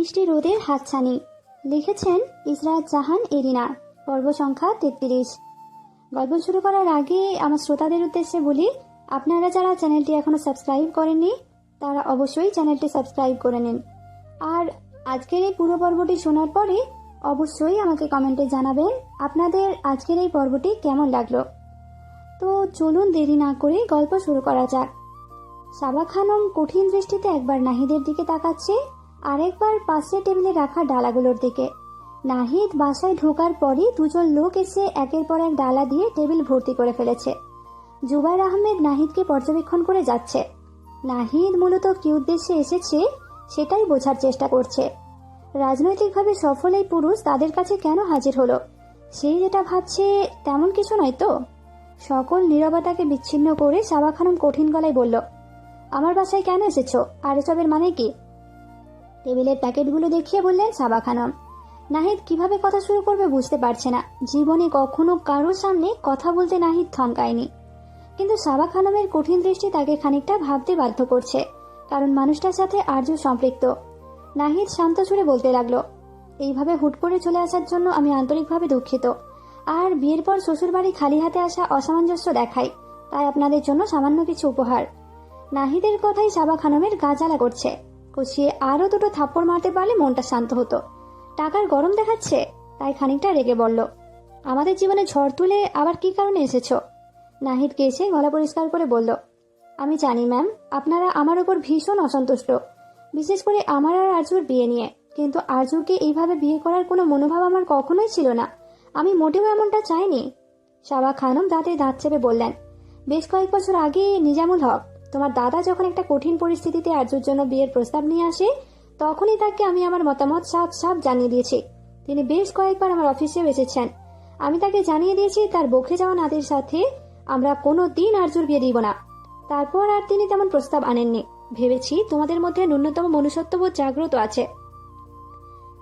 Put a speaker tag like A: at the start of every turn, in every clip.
A: মিষ্টি রোদের হাতছানি। লিখেছেন ইসরাত জাহান এরিনা। পর্ব সংখ্যা 33। গল্প শুরু করার আগে আমার শ্রোতাদের উদ্দেশ্যে বলি, আপনারা যারা চ্যানেলটি এখনো সাবস্ক্রাইব করেননি তারা অবশ্যই চ্যানেলটি সাবস্ক্রাইব করে নিন। আর আজকের এই পুরো পর্বটি শোনার পরে অবশ্যই আমাকে কমেন্টে জানাবেন আপনাদের আজকের এই পর্বটি কেমন লাগলো। তো চলুন দেরি না করে গল্প শুরু করা যাক। সাবা খানম কঠিন দৃষ্টিতে একবার নাহিদের দিকে তাকাচ্ছে, আরেকবার পাশে টেবিলে রাখা ডালাগুলোর দিকে। নাহিদ বাসায় ঢোকার পরই দুজন লোক এসে একের পর এক ডালা দিয়ে টেবিল ভর্তি করে ফেলেছে। জুবাইর আহমেদ নাহিদকে পর্যবেক্ষণ করে যাচ্ছে। নাহিদ মূলত কি উদ্দেশ্যে এসেছে সেটাই বোঝার চেষ্টা করছে। রাজনৈতিকভাবে সফল এই পুরুষ তাদের কাছে কেন হাজির হলো, সেই যেটা ভাবছে তেমন কিছু নয় তো। সকল নীরবতাকে বিচ্ছিন্ন করে সাবা খানম কঠিন গলায় বলল, আমার বাসায় কেন এসেছো আর এসবের মানে কি? টেবিলের প্যাকেটগুলো দেখিয়ে বললেন সাবা খানম। নাহিদ কিভাবে কথা শুরু করবে বুঝতে পারছে না। জীবনে কখনো কারোর সামনে কথা বলতে নাহিদ থমকায়নি, কিন্তু সাবা খানমের কঠিন দৃষ্টি তাকে খানিকটা ভাবতে বাধ্য করছে, কারণ মানুষটার সাথে আর্য সম্পৃক্ত। নাহিদ শান্ত সুরে বলতে লাগলো, এইভাবে হুট করে চলে আসার জন্য আমি আন্তরিকভাবে দুঃখিত। আর বিয়ের পর শ্বশুরবাড়ি খালি হাতে আসা অসামঞ্জস্য দেখায়, তাই আপনাদের জন্য সামান্য কিছু উপহার। নাহিদের কথাই সাবা খানমের গা জ্বালা করছে। কষিয়ে আরো দুটো থাপ্পড় মারতে পারলে মনটা শান্ত হতো। টাকার গরম দেখাচ্ছে, তাই খানিকটা রেগে বলল, আমাদের জীবনে ঝড় তুলে আবার কি কারণে এসেছো? নাহিদ কেসে গলা পরিষ্কার করে বলল, আমি জানি ম্যাম, আপনারা আমার উপর ভীষণ অসন্তুষ্ট, বিশেষ করে আমার আর আরজুর বিয়ে নিয়ে। কিন্তু আরজুকে এইভাবে বিয়ে করার কোনো মনোভাব আমার কখনোই ছিল না। আমি মোটেও এমনটা চাইনি। সাবা খানম দাঁতে দাঁত চেপে বললেন, বেশ কয়েক বছর আগে নিজামুল হক, তোমার দাদা যখন একটা কঠিন পরিস্থিতিতে আরজুর জন্য বিয়ের প্রস্তাব নিয়ে আসে, তখনই তাকে আমি আমার মতামত সাফ সাফ জানিয়ে দিয়েছি। তিনি বেশ কয়েকবার আমার অফিসেও এসেছেন। আমি তাকে জানিয়ে দিয়েছি তার বকে যাওয়া নাতির সাথে আমরা কোনো দিন আরজুর বিয়ে দিব না। তারপর আর তিনি তেমন প্রস্তাব আনেননি। ভেবেছি তোমাদের মধ্যে ন্যূনতম মনুষ্যত্ববোধ জাগ্রত আছে।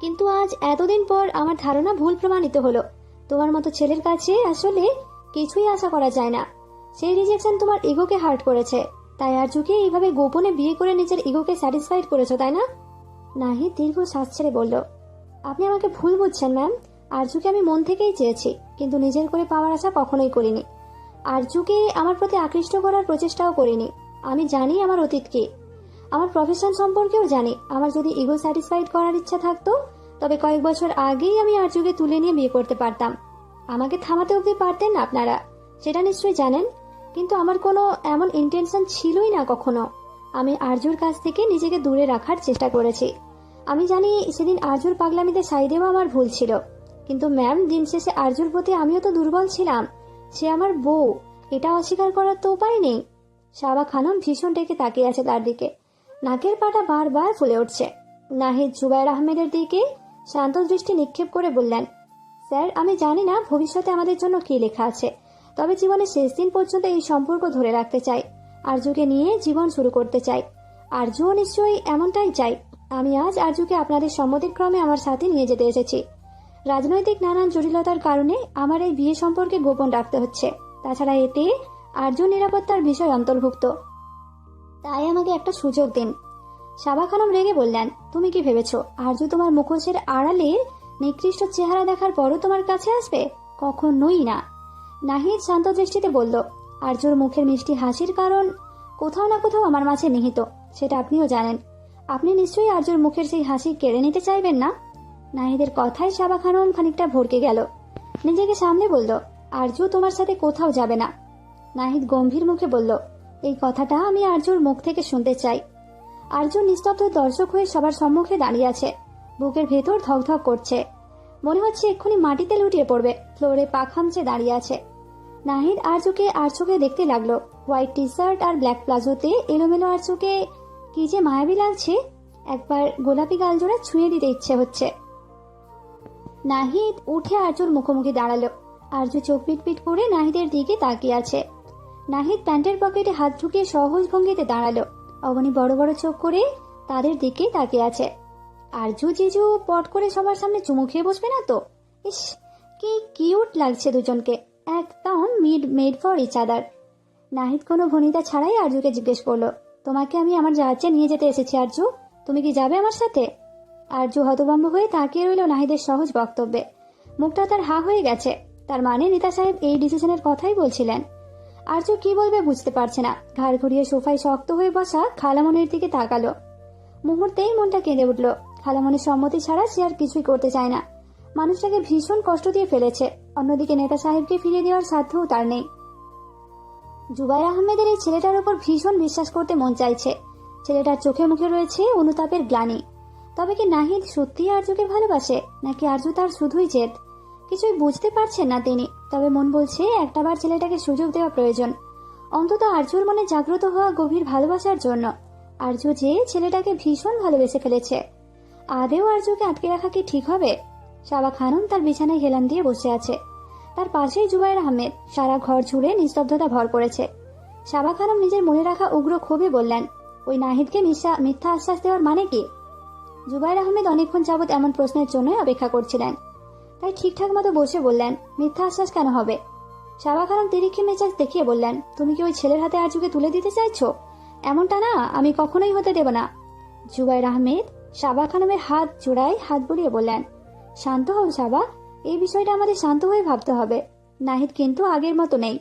A: কিন্তু আজ এতদিন পর আমার ধারণা ভুল প্রমাণিত হলো। তোমার মতো ছেলের কাছে আসলে কিছুই আশা করা যায় না। সেই রিজেকশন তোমার ইগোকে হার্ট করেছে, তাই আরজুকে এইভাবে গোপনে বিয়ে করে নিজের ইগোকে স্যাটিসফাইড করেছো, তাই না? নাহিদ দীর্ঘ শ্বাস ছেড়ে বলল, আপনি আমাকে ভুল বুঝছেন ম্যাম। আরজুকে আমি মন থেকেই চেয়েছি, কিন্তু নিজের করে পাওয়ার আশা কখনোই করিনি। আরজুকে আমার প্রতি আকৃষ্ট করার প্রচেষ্টাও করিনি। আমি জানি আমার অতীত কি, আমার প্রফেশন সম্পর্কেও জানি। আমার যদি ইগো স্যাটিসফাইড করার ইচ্ছা থাকতো, তবে কয়েক বছর আগেই আমি আরজুকে তুলে নিয়ে বিয়ে করতে পারতাম। আমাকে থামাতে অবধি পারতেন না আপনারা, সেটা নিশ্চয়ই জানেন। কিন্তু আমার কোনো এমন ইন্টেনশন ছিলই না কখনো। আমি আরজুর কাছ থেকে নিজেকে দূরে রাখার চেষ্টা করেছি। আমি জানি সেদিন আরজুর পাগলামিতে সাই দেওয়া আমার ভুল ছিল, কিন্তু ম্যাম দিন শেষে আরজুর প্রতি আমিও তো দুর্বল ছিলাম। সে আমার বউ, এটা অস্বীকার করার তো উপায় নেই। সাবা খানম ভীষণ ডেকে তাকিয়ে আছে তার দিকে। নাকের পাটা বারবার ফুলে উঠছে। নাহিদ জুবাইর আহমেদের দিকে শান্ত দৃষ্টি নিক্ষেপ করে বললেন, স্যার, আমি জানি না ভবিষ্যতে আমাদের জন্য কি লেখা আছে, তবে জীবনের শেষ দিন পর্যন্ত এই সম্পর্ক ধরে রাখতে চাই। আরজুকে নিয়ে জীবন শুরু করতে চাই। আরজুও নিশ্চয়ই এমনটাই চাই। আমি আজ আরজুকে আপনাদের সম্মতিক্রমে আমার সাথে নিয়ে যেতে এসেছি। রাজনৈতিক নানান জটিলতার কারণে আমার এই বিয়ে সম্পর্কে গোপন রাখতে হচ্ছে। তাছাড়া এতে আরজুর নিরাপত্তার বিষয় অন্তর্ভুক্ত। তাই আমাকে একটা সুযোগ দিন। সাবা খানম রেগে বললেন, তুমি কি ভেবেছো আরজু তোমার মুখোশের আড়ালে নিকৃষ্ট চেহারা দেখার পরও তোমার কাছে আসবে? কখনোই না। নাহিদ শান্ত দৃষ্টিতে বলল, আরজুর মুখের মিষ্টি হাসির কারণ কোথাও না কোথাও আমার মাঝে নিহিত, সেটা আপনিও জানেন। আপনি নিশ্চয়ই আরজুর মুখের সেই হাসি কেড়ে নিতে চাইবেন না? নাহিদের কথায় সাবা খানম খানিকটা ভরকে গেল। নিজেকে সামনে বলল, আরজু তোমার সাথে কোথাও যাবে না। নাহিদ গম্ভীর মুখে বলল, এই কথাটা আমি আরজুর মুখ থেকে শুনতে চাই। আরজু নিস্তব্ধ দর্শক হয়ে সবার সম্মুখে দাঁড়িয়ে আছে। বুকের ভেতর ধকধক করছে। মনে হচ্ছে এক্ষুনি মাটিতে লুটিয়ে পড়বে। ফ্লোরে পা খামচে দাঁড়িয়ে আছে। নাহিদ আরজুকে আর চোখে দেখতে লাগলো। হোয়াইট টি শার্ট আর ব্ল্যাক প্লাজোতে এলোমেলো আরজুকে কি যে মায়াবী লাগছে। একবার গোলাপি গালজোড়া ছুঁয়ে দিতে ইচ্ছে হচ্ছে। নাহিদ উঠে আরজুর মুখোমুখি দাঁড়ালো। আরজু চোখ পিটপিট করে নাহিদের দিকে তাকিয়ে আছে। নাহিদ প্যান্টের পকেটে হাত ঢুকিয়ে সহজ ভঙ্গিতে দাঁড়ালো। অবনী বড় বড় চোখ করে তাদের দিকে তাকিয়ে আছে। আরজু জিজু পট করে সবার সামনে চুমু খেয়ে বসবে না তো? ইস, কি কিউট লাগছে দুজনকে, একদম made for each other. Nahid কোনো ভনিতা ছাড়াই আরজুকে জিজ্ঞেস করলো, তোমাকে আমি আমার জাহাজে নিয়ে যেতে এসেছি আরজু, তুমি কি যাবে আমার সাথে? আরজু হতভম্ব হয়ে তাকিয়ে রইল নাহিদের সহজ বক্তব্যে। মুখটা তার হা হয়ে গেছে। তার মানে নেতা সাহেব এই ডিসিশনের কথাই বলছিলেন। আরজু কি বলবে বুঝতে পারছে না। ঘাড় ঘুরিয়ে সোফায় শক্ত হয়ে বসা খালামনির দিকে তাকালো। মুহূর্তেই মনটা কেঁদে উঠল। খালামনির সম্মতি ছাড়া সে আর কিছুই করতে চায় না। মানুষটাকে ভীষণ কষ্ট দিয়ে ফেলেছে। অন্যদিকে নেতা সাহেবকে ফিরিয়ে দেওয়ার সাধ্যও তার নেই। জুবাইর আহমেদের এই ছেলেটার উপর ভীষণ বিশ্বাস করতে মন চাইছে। ছেলেটার চোখে মুখে রয়েছে অনুতাপের গ্লানি। তবে কি নাহিদ সত্যিই আরজুকে ভালোবাসে, নাকি আরজু তার শুধুই জেদ? কিছুই বুঝতে পারছেন না তিনি। তবে মন বলছে একটাবার ছেলেটাকে সুযোগ দেওয়া প্রয়োজন, অন্তত আরজুর মনে জাগ্রত হওয়া গভীর ভালোবাসার জন্য। আরজু যে ছেলেটাকে ভীষণ ভালোবেসে ফেলেছে, আদেও আরজুকে আটকে রাখা কি ঠিক হবে? সাবা খানম তার বিছানায় হেলান দিয়ে বসে আছে। তার পাশেই জুবাইর আহমেদ। সারা ঘর জুড়ে নিস্তব্ধতা ভর করেছে। সাবা খানম নিজের মনে রাখা উগ্র ক্ষোভে বললেন, ওই নাহিদকে মিথ্যা আশ্বাস দেওয়ার মানে কি? জুবাইর আহমেদ অনেকক্ষণ যাবৎ এমন প্রশ্নের জন্যই অপেক্ষা করছিলেন। তাই ঠিকঠাক মতো বসে বললেন, মিথ্যা আশ্বাস কেন হবে? সাবা খানম তিরিক্ষি মেজাজ দেখিয়ে বললেন, তুমি কি ওই ছেলের হাতে আরজুকে তুলে দিতে চাইছো? এমনটা না, আমি কখনোই হতে দেব না। জুবাইর আহমেদ সাবা খানমের হাত জোড়ায় হাত বুলিয়ে বললেন, শান্ত হও সাবা, এই বিষয়টা আমাদের শান্ত হয়ে ভাবতে হবে। নাহিদ কিন্তু আগের মতো নেই।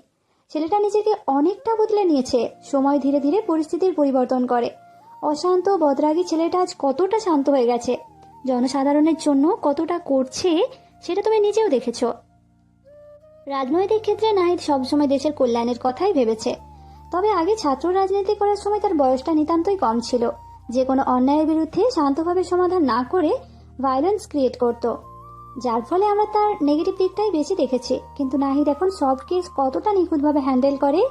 A: ছেলেটা নিজেকে অনেকটা বদলে নিয়েছে। সময় ধীরে ধীরে পরিস্থিতির পরিবর্তন করে। অশান্ত বদরাগী ছেলেটা আজ কতটা শান্ত হয়ে গেছে, জনসাধারণের জন্য কতটা করছে সেটা তুমি নিজেও দেখেছ। রাজনৈতিক ক্ষেত্রে নাহিদ সবসময় দেশের কল্যাণের কথাই ভেবেছে। তবে আগে ছাত্র রাজনীতি করার সময় তার বয়সটা নিতান্তই কম ছিল। যে কোনো অন্যায়ের বিরুদ্ধে শান্তভাবে সমাধান না করে ভায়োলেন্স ক্রিয়েট করত, যার ফলে আমরা তার নেগেটিভ দিকটাই বেশি দেখেছি। কিন্তু নাহিদ এখন সব কেস কতটা নিখুঁতভাবে হ্যান্ডেল করে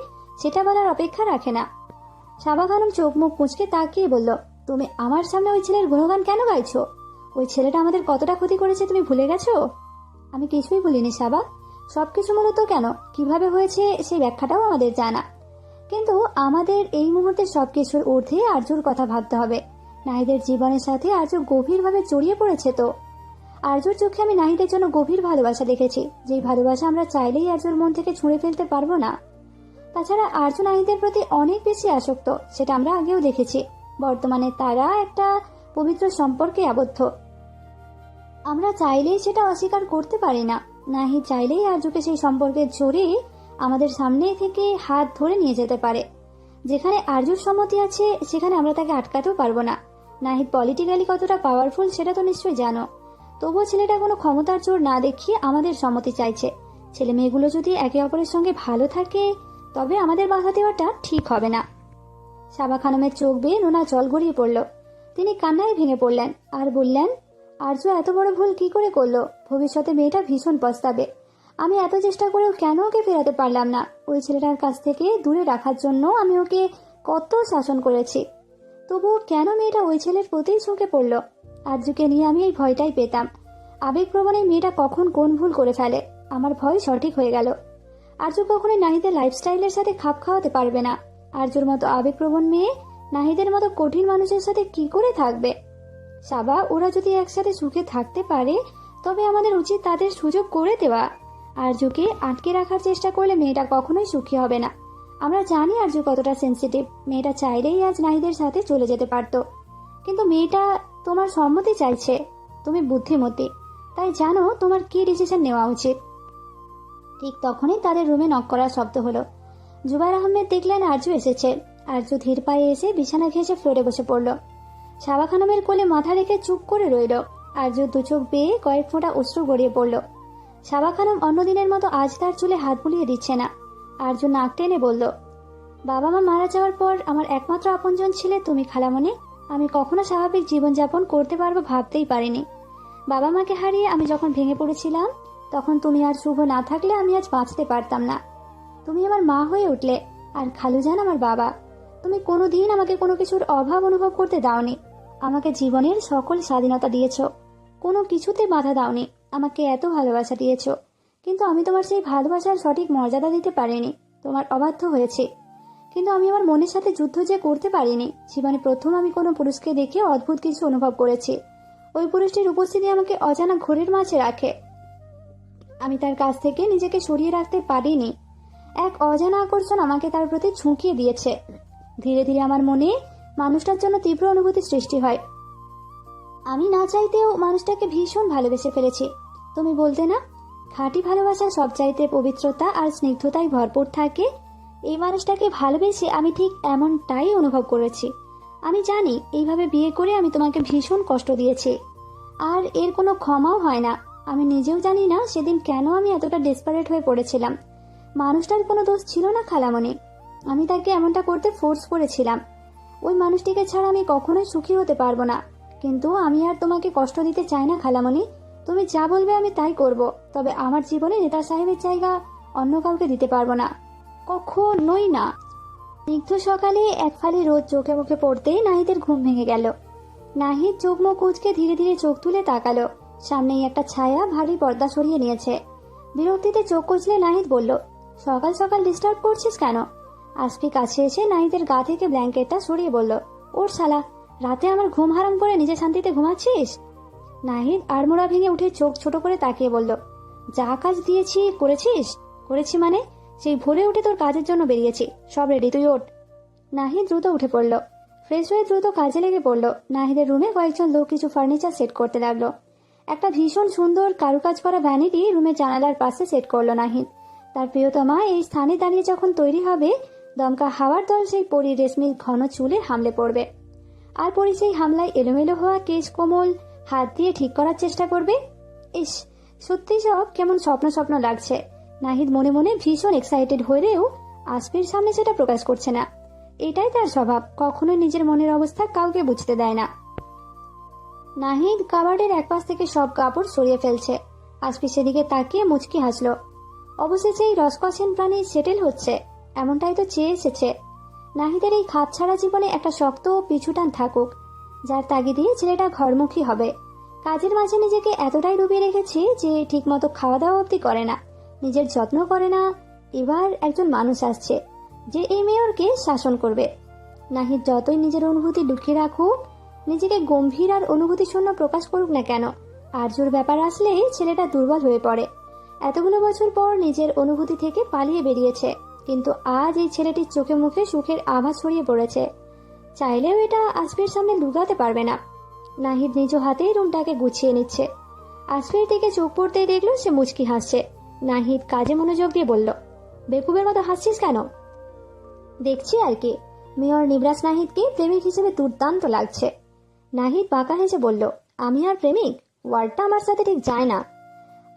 A: সেটা বলার অপেক্ষা রাখে না। সাবা খানম চোখ মুখ কুঁচকে তাকিয়ে বলল, তুমি আমার সামনে ওই ছেলের গুণগান কেন গাইছো? ওই ছেলেটা আমাদের কতটা ক্ষতি করেছে তুমি ভুলে গেছো? আমি কিছুই বলিনি সাবা। সবকিছু মূলত কেন কিভাবে হয়েছে সেই ব্যাখ্যাটাও আমাদের জানা। কিন্তু আমাদের এই মুহূর্তে সবকিছুর ঊর্ধ্বে আরজুর কথা ভাবতে হবে। নাহিদের জীবনের সাথে আরজু গভীরভাবে জড়িয়ে পড়েছে। তো আরজুর চোখে আমি নাহিদের জন্য গভীর ভালোবাসা দেখেছি, যেই ভালোবাসা আমরা চাইলেই আরজুর মন থেকে ছুঁড়ে ফেলতে পারবো না। তাছাড়া আরজু নাহিদের প্রতি অনেক বেশি আসক্ত, সেটা আমরা আগেও দেখেছি। বর্তমানে তারা একটা পবিত্র সম্পর্কে আবদ্ধ। আমরা চাইলেই সেটা অস্বীকার করতে পারি না। নাহিদ চাইলেই আরজুকে সেই সম্পর্কে জড়িয়ে আমাদের সামনে থেকে হাত ধরে নিয়ে যেতে পারে। যেখানে আরজুর সম্মতি আছে সেখানে আমরা তাকে আটকাতেও পারবো না। নাহিদ পলিটিক্যালি কতটা পাওয়ারফুল সেটা তো নিশ্চয়ই জানো। তবুও ছেলেটা কোনো ক্ষমতার জোর না দেখিয়ে আমাদের সম্মতি চাইছে। ছেলে মেয়েগুলো যদি একে অপরের সঙ্গে ভালো থাকে তবে আমাদের বাধা দেওয়াটা ঠিক হবে না। সাবা খানমের চোখ বেয়ে নোনা জল গড়িয়ে পড়ল। তিনি কান্নায় ভেঙে পড়লেন আর বললেন, আরজু এত বড় ভুল কি করে করলো? ভবিষ্যতে মেয়েটা ভীষণ পস্তাবে। আমি এত চেষ্টা করেও কেন ওকে ফেরাতে পারলাম না? ওই ছেলেটার কাছ থেকে দূরে রাখার জন্য আমি ওকে কত শাসন করেছি, তবুও কেন মেয়েটা ওই ছেলের প্রতিই ঝুঁকে পড়ল? আরজুকে নিয়ে আমি এই ভয়টাই পেতাম। আবেগপ্রবণ এই মেয়েটা কখন কোন ভুল করে ফেলে, আমার ভয় সঠিক হয়ে গেল। আরজু কখনোই নাহিদের লাইফস্টাইলের সাথে খাপ খাওয়াতে পারবে না। আরজুর মতো আবেগপ্রবণ মেয়ে নাহিদের মতো কঠিন মানুষের সাথে কি করে থাকবে? সাবা, ওরা যদি একসাথে সুখে থাকতে পারে তবে আমাদের উচিত তাদের সুযোগ করে দেওয়া। আরজুকে আটকে রাখার চেষ্টা করলে মেয়েটা কখনোই সুখী হবে না। আমরা জানি আরজু কতটা সেন্সিটিভ। মেয়েটা চাইলেই আজ নাহিদের সাথে চলে যেতে পারত, কিন্তু মেয়েটা তোমার সম্মতি চাইছে। তুমি বুদ্ধিমতী, তাই জানো তোমার কি ডিসিশন নেওয়া উচিত। ঠিক তখনই তাদের রুমে নক করার শব্দ হলো। জুবাইর আহমেদ দেখলেন আরজু এসেছে। আরজু ধীর পায়ে এসে বিছানা ঘেঁষে ফ্লোরে বসে পড়ল। সাবা খানমের কোলে মাথা রেখে চুপ করে রইল। আরজু দু চোখ বেয়ে কয়েক ফোঁটা অশ্রু গড়িয়ে পড়ল। সাবা খানম অন্যদিনের মতো আজ তার চুলে হাত বুলিয়ে দিচ্ছে না। আরজু নাক টেনে বলল, বাবা মা মারা যাওয়ার পর আমার একমাত্র আপনজন ছিলে তুমি খালামণি। আমি কখনো স্বাভাবিক জীবনযাপন করতে পারবো ভাবতেই পারিনি। বাবা মাকে হারিয়ে আমি যখন ভেঙে পড়েছিলাম তখন তুমি আর শুভ না থাকলে আমি আজ বাঁচতে পারতাম না। তুমি আমার মা হয়ে উঠলে, আর খালুজান আমার বাবা। তুমি কোনোদিন আমাকে কোনো কিছুর অভাব অনুভব করতে দাওনি। আমাকে জীবনের সকল স্বাধীনতা দিয়েছ, কোনো কিছুতে বাধা দাওনি। আমাকে এত ভালোবাসা দিয়েছ, কিন্তু আমি তোমার সেই ভালোবাসার সঠিক মর্যাদা দিতে পারিনি। তোমার অবাধ্য হয়েছে। কিন্তু আমি আমার মনের সাথে যুদ্ধ যে করতে পারিনি। জীবনে প্রথম আমি কোনো পুরুষকে দেখে অদ্ভুত কিছু অনুভব করেছি। ওই পুরুষটির উপস্থিতি আমাকে অজানা ঘোরের মাঝে রাখে। আমি তার কাছ থেকে নিজেকে সরিয়ে রাখতে পারিনি। এক অজানা আকর্ষণ আমাকে তার প্রতি ঝুঁকিয়ে দিয়েছে। ধীরে ধীরে আমার মনে মানুষটার জন্য তীব্র অনুভূতি সৃষ্টি হয়। আমি না চাইতেও মানুষটাকে ভীষণ ভালোবেসে ফেলেছি। তুমি বলতে না, খাঁটি ভালোবাসা সব চাইতে পবিত্রতা আর স্নিগ্ধতায় ভরপুর থাকে। এই মানুষটাকে ভালোবেসে আমি ঠিক এমনটাই অনুভব করেছি। আমি জানি এইভাবে বিয়ে করে আমি তোমাকে ভীষণ কষ্ট দিয়েছি, আর এর কোনো ক্ষমাও হয় না। আমি নিজেও জানি না সেদিন কেন আমি এতটা ডেসপারেট হয়ে পড়েছিলাম। মানুষটার কোনো দোষ ছিল না খালামণি, আমি তাকে এমনটা করতে ফোর্স করেছিলাম। ওই মানুষটিকে ছাড়া আমি কখনোই সুখী হতে পারবো না। কিন্তু আমি আর তোমাকে কষ্ট দিতে চাই না খালামণি। তুমি যা বলবে আমি তাই করব, তবে আমার জীবনে নেতা সাহেবের জায়গা অন্য কাউকে দিতে পারবো না, কখনোই না। স্নিগ্ধ সকালে এক ফালি রোদ চোখে মুখে পড়তেই নাহিদের ঘুম ভেঙে গেল। নাহিদ চোখ মুখ কুঁচকে ধীরে ধীরে চোখ তুলে তাকালো। সামনেই একটা ছায়া ভারী পর্দা সরিয়ে নিয়েছে। বিরক্তিতে চোখ কুঁচলে নাহিদ বলল, সকাল সকাল ডিস্টার্ব করছিস কেন? আসফি কাছে এসে নাহিদের গা থেকে ব্ল্যাঙ্কেটটা সরিয়ে বলল, ওর শালা, রাতে আমার ঘুম হারাম করে নিজে শান্তিতে ঘুমাচ্ছিস? নাহিদ আড়মোড়া ভেঙে উঠে চোখ ছোট করে তাকিয়ে বলল, যা কাজ দিয়েছি করেছিস? করেছি মানে? সেই ভোরে উঠে তোর কাজের জন্য বেরিয়েছি, সব রেডি, তুই ওঠ। নাহিদ দ্রুত উঠে পড়ল। ফ্রেশ হয়ে দ্রুত কাজে লেগে পড়ল। নাহিদের রুমে কয়েকজন লোক কিছু ফার্নিচার সেট করতে লাগলো। একটা ভীষণ সুন্দর কারুকাজ করা ভ্যানিটি রুমের জানালার পাশে সেট করলো নাহিদ। তার প্রিয়তমা এই স্থানে দাঁড়িয়ে যখন তৈরি হবে, দমকা হাওয়ার দল সেই পরী রেশমির ঘন চুলে হামলে পড়বে, আর পরী সেই হামলায় এলোমেলো হওয়া কেশ কোমল হাত দিয়ে ঠিক করার চেষ্টা করবে। ইস, সত্যি সব কেমন স্বপ্ন স্বপ্ন লাগছে। নাহিদ মনে মনে ভীষণ এক্সাইটেড হয়েও আসফির সামনে সেটা প্রকাশ করছে না। এটাই তার স্বভাব, কখনো নিজের মনের অবস্থা কাউকে বুঝতে দেয় না। নাহিদ কাবার্ডের একপাশ থেকে সব কাপড় সরিয়ে ফেলছে। আসফি সেদিকে তাকিয়ে মুচকি হাসলো। অবশেষে এই রসকসহীন প্রাণী সেটেল হচ্ছে, এমনটাই তো চেয়ে এসেছে। নাহিদের এই খাপছাড়া জীবনে একটা শক্ত পিছুটান থাকুক, যার তাগিদে ছেলেটা ঘরমুখী হবে। কাজের মাঝে নিজেকে এতটাই ডুবিয়ে রেখেছে যে ঠিকমতো খাওয়া দাওয়া অব্দি করে না, নিজের যত্ন করে না। এবার একজন মানুষ আসছে যে এই মেয়রকে শাসন করবে। নাহিদ যতই নিজের অনুভূতি লুকিয়ে রাখুক, নিজেকে গম্ভীর আর অনুভূতি শূন্য প্রকাশ করুক না কেন, আরজুর ব্যাপার আসলেই ছেলেটা দুর্বল হয়ে পড়ে। এতগুলো বছর পর নিজের অনুভূতি থেকে পালিয়ে বেরিয়েছে, কিন্তু আজ এই ছেলেটির চোখে মুখে সুখের আভাস ছড়িয়ে পড়েছে। চাইলেও এটা আসফির সামনে লুকাতে পারবে না। নাহিদ নিজ হাতেই রুমটাকে গুছিয়ে নিচ্ছে। আসফির দিকে চোখ পড়তেই দেখলো সে মুচকি হাসছে। নাহিদ কাজে মনোযোগ দিয়ে বলল, বেকুবের মতো হাসছিস কেন? দেখছি আর কি, মেয়র নিবরাস নাহিদকে প্রেমিক হিসেবে দুর্দান্ত লাগছে। নাহিদ বাঁকা হেসে বলল, আমি আর প্রেমিক ওয়ার্ডটা আমার সাথে ঠিক যায় না।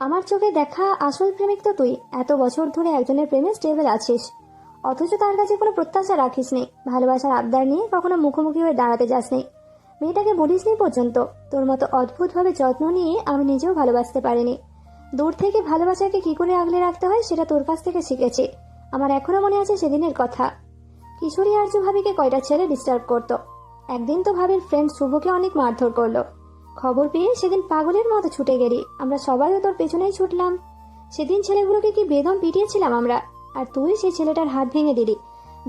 A: আমার চোখে দেখা আসল প্রেমিক তো তুই। এত বছর ধরে একজনের প্রেমে স্টেবল আছিস, অথচ তার কাছে কোনো প্রত্যাশা রাখিস নি, ভালোবাসার আবদার নিয়ে কখনো মুখোমুখি হয়ে দাঁড়াতে যাসনি, মেয়েটাকে বলিসনি পর্যন্ত। তোর মতো অদ্ভুতভাবে যত্ন নিয়ে আমি নিজেও ভালোবাসতে পারিনি। দূর থেকে ভালোবাসাকে কি করে আগলে রাখতে হয় সেটা তোর কাছ থেকে শিখেছি। আমার এখনো মনে আছে সেদিনের কথা। কিশোরী আরজু ভাবিকে কয়টা ছেলে ডিস্টার্ব করতো। একদিন তো ভাবির ফ্রেন্ড শুভকে অনেক মারধর করলো। খবর পেয়ে সেদিন পাগলের মতো ছুটে গেলি, আমরা সবাইও তোর পেছনেই ছুটলাম। সেদিন ছেলেগুলোকে কি বেদম পিটিয়েছিলাম আমরা, আর তুই সেই ছেলেটার হাত ভেঙে দিলি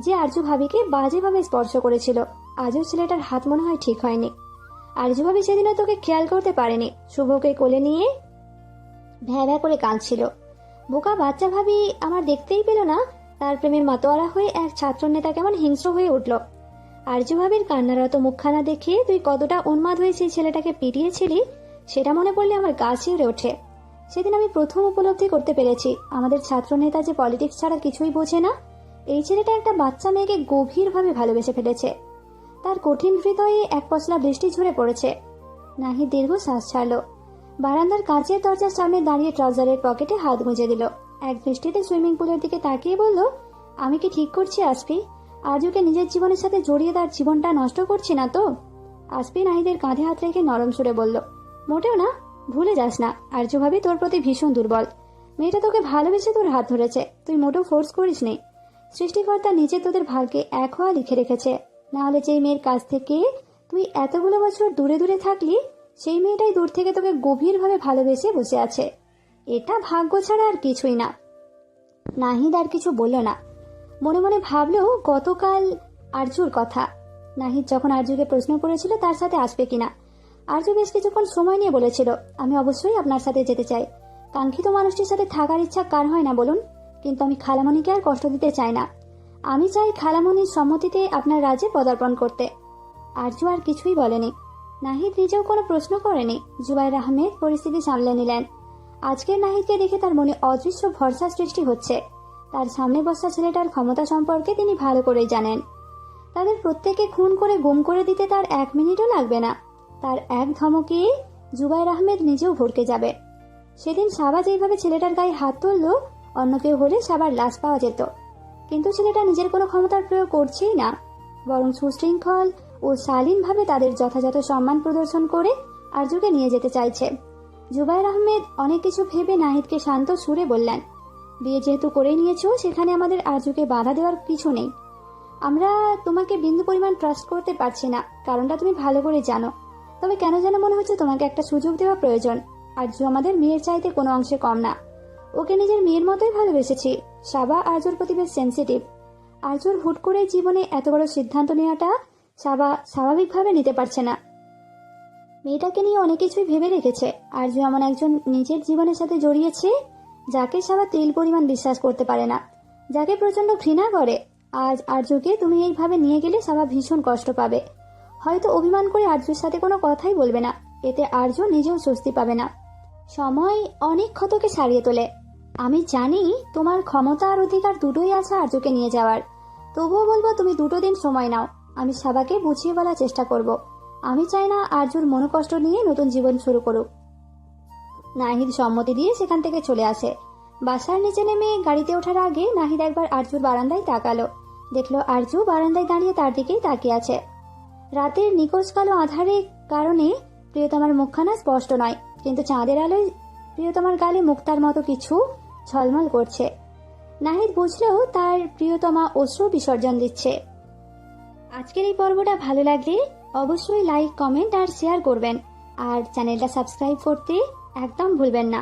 A: যে আরজু ভাবিকে বাজেভাবে স্পর্শ করেছিল। আজও ছেলেটার হাত মনে হয় ঠিক হয়নি। আরজু ভাবি সেদিনও তোকে খেয়াল করতে পারেনি, শুভকে কোলে নিয়ে ভ্যাঁ ভ্যাঁ করে কাঁদছিল। বোকা বাচ্চা ভাবি আমার দেখতেই পেল না তার প্রেমের মাতোয়ারা হয়ে এক ছাত্র নেতা কেমন হিংস্র হয়ে উঠল। আরজু ভাবির কান্নারত মুখখানা দেখে তুই কতটা উন্মাদ হয়ে সেই ছেলেটাকে পিটিয়েছিলি সেটা মনে পড়লে আমার গা শিউরে ওঠে। সেদিন আমি প্রথম উপলব্ধি করতে পেরেছি আমাদের ছাত্র নেতা যে পলিটিক্স ছাড়া কিছুই বোঝে না। এই ছেলেটা একটা বাচ্চা মেয়েকে গভীরভাবে ভালোবেসে ফেলেছে। তার কঠিন হৃদয়ে এক পশলা বৃষ্টি ঝরে পড়েছে। নাহিদ দীর্ঘ শ্বাস ছাড়ল। বারান্দার কাঁচের দরজার সামনে দাঁড়িয়ে ট্রাউজারের পকেটে হাত গুঁজে দিল। এক দৃষ্টিতে সুইমিং পুলের দিকে তাকিয়ে বলল, আমি কি ঠিক করছি আসফি? আজকে নিজের জীবনের সাথে জড়িয়ে তার জীবনটা নষ্ট করছি না তো? আসফি নাহিদের কাঁধে হাত রেখে নরম সুরে বলল, মোটেও না। ভুলে যাস না আরজু ভাবি তোর প্রতি ভীষণ দুর্বল। মেয়েটা তোকে ভালোবেসে তোর হাত ধরেছে, তুই মোটেও ফোর্স করিস নি। সৃষ্টিকর্তা নিজে তোদের ভাগ্যে এক হওয়া লিখে রেখেছে। না হলে যেই মেয়ের কাছ থেকে তুই এতগুলো বছর দূরে দূরে থাকলি, সেই মেয়েটাই দূর থেকে তোকে গভীরভাবে ভালোবেসে বসে আছে। এটা ভাগ্য ছাড়া আর কিছুই না। নাহিদ আর কিছু বলল না। মনে মনে ভাবলো গতকাল আরজুর কথা। নাহিদ যখন আরজুকে প্রশ্ন করেছিল তার সাথে আসবে কিনা, আরজু বেশ কিছুক্ষণ সময় নিয়ে বলেছিল, আমি অবশ্যই আপনার সাথে যেতে চাই। কাঙ্ক্ষিত মানুষটির সাথে থাকার ইচ্ছা কার হয় না বলুন? কিন্তু আমি খালামণিকে আর কষ্ট দিতে চাই না। আমি চাই খালামণির সম্মতিতে আপনার রাজ্যে পদার্পণ করতে। আরজু আর কিছুই বলেনি। নাহিদ নিজেও কোনো প্রশ্ন করেনি। জুবাইর আহমেদ পরিস্থিতি সামলে নিলেন। আজকের নাহিদকে দেখে তার মনে অদৃশ্য ভরসা সৃষ্টি হচ্ছে। তার সামনে বসা ছেলেটার ক্ষমতা সম্পর্কে তিনি ভালো করেই জানেন। তাদের প্রত্যেকে খুন করে গুম করে দিতে তার 1 মিনিটও লাগবে না। তার এক ধমকে জুবাইর আহমেদ নিজেও ভড়কে যাবে। সেদিন সাবা যেভাবে ছেলেটার গায়ে হাত তুলল, অন্য কেউ হলে সাবার লাশ পাওয়া যেত। কিন্তু ছেলেটা নিজের কোনো ক্ষমতার প্রয়োগ করছেই না, বরং সুশৃঙ্খল ও শালীনভাবে তাদের যথাযথ সম্মান প্রদর্শন করে আরজুকে নিয়ে যেতে চাইছে। জুবাইর আহমেদ অনেক কিছু ভেবে নাহিদকে শান্ত সুরে বললেন, বিয়ে যেহেতু করে নিয়েছো, সেখানে আমাদের আরজুকে বাধা দেওয়ার কিছু নেই। আমরা তোমাকে বিন্দু পরিমাণ ট্রাস্ট করতে পারছি না, কারণটা তুমি ভালো করে জানো। তবে কেন যেন মনে হচ্ছে তোমাকে একটা সুযোগ দেওয়া প্রয়োজন। আরজু আমাদের মেয়ের চাইতে কোনো অংশে কম না। ওকে নিজের মেয়ের মতোই ভালোবেসেছি। সাবা আরজুর প্রতি বেশ সেন্সিটিভ। আরজুর হুট করে জীবনে এত বড় সিদ্ধান্ত নেওয়াটা সাবা স্বাভাবিকভাবে নিতে পারছে না। মেয়েটাকে নিয়ে অনেক কিছুই ভেবে রেখেছে। আরজু এমন একজন নিজের জীবনের সাথে জড়িয়েছে যাকে সাবা তিল পরিমাণ বিশ্বাস করতে পারে না, যাকে প্রচন্ড ঘৃণা করে। আজ আরজুকে তুমি এইভাবে নিয়ে গেলে সাবা ভীষণ কষ্ট পাবে। হয়তো অভিমান করে আরজুর সাথে কোনো কথাই বলবে না। এতে আরজু নিজেও স্বস্তি পাবে না। সময় অনেক ক্ষতকে সারিয়ে তোলে। আমি জানি তোমার ক্ষমতা আর অধিকার দুটোই আছে আরজুকে নিয়ে যাওয়ার। তবুও বলবো, তুমি 2 দিন সময় নাও। আমি সাবাকে বুঝিয়ে বলার চেষ্টা করব। আমি চাই না আরজুর মনোকষ্ট নিয়ে নতুন জীবন শুরু করুক। নাহিদ সম্মতি দিয়ে সেখান থেকে চলে আসে। বাসার নিচে নেমে গাড়িতে ওঠার আগে নাহিদ একবার আরজুর বারান্দায় তাকালো। দেখলো আরজু বারান্দায় দাঁড়িয়ে তার দিকেই তাকিয়ে আছে। রাতের নিখোঁজ কালো আধারের কারণে প্রিয়তমার মুখখানা স্পষ্ট নয়, কিন্তু চাঁদের আলোয় প্রিয়তমার গালে মুক্তার মতো কিছু ঝলমল করছে। নাহিদ বুঝলেও তার প্রিয়তমা অশ্রু বিসর্জন দিচ্ছে। আজকের এই পর্বটা ভালো লাগলে অবশ্যই লাইক, কমেন্ট আর শেয়ার করবেন। আর চ্যানেলটা সাবস্ক্রাইব করতে একদম ভুলবেন না।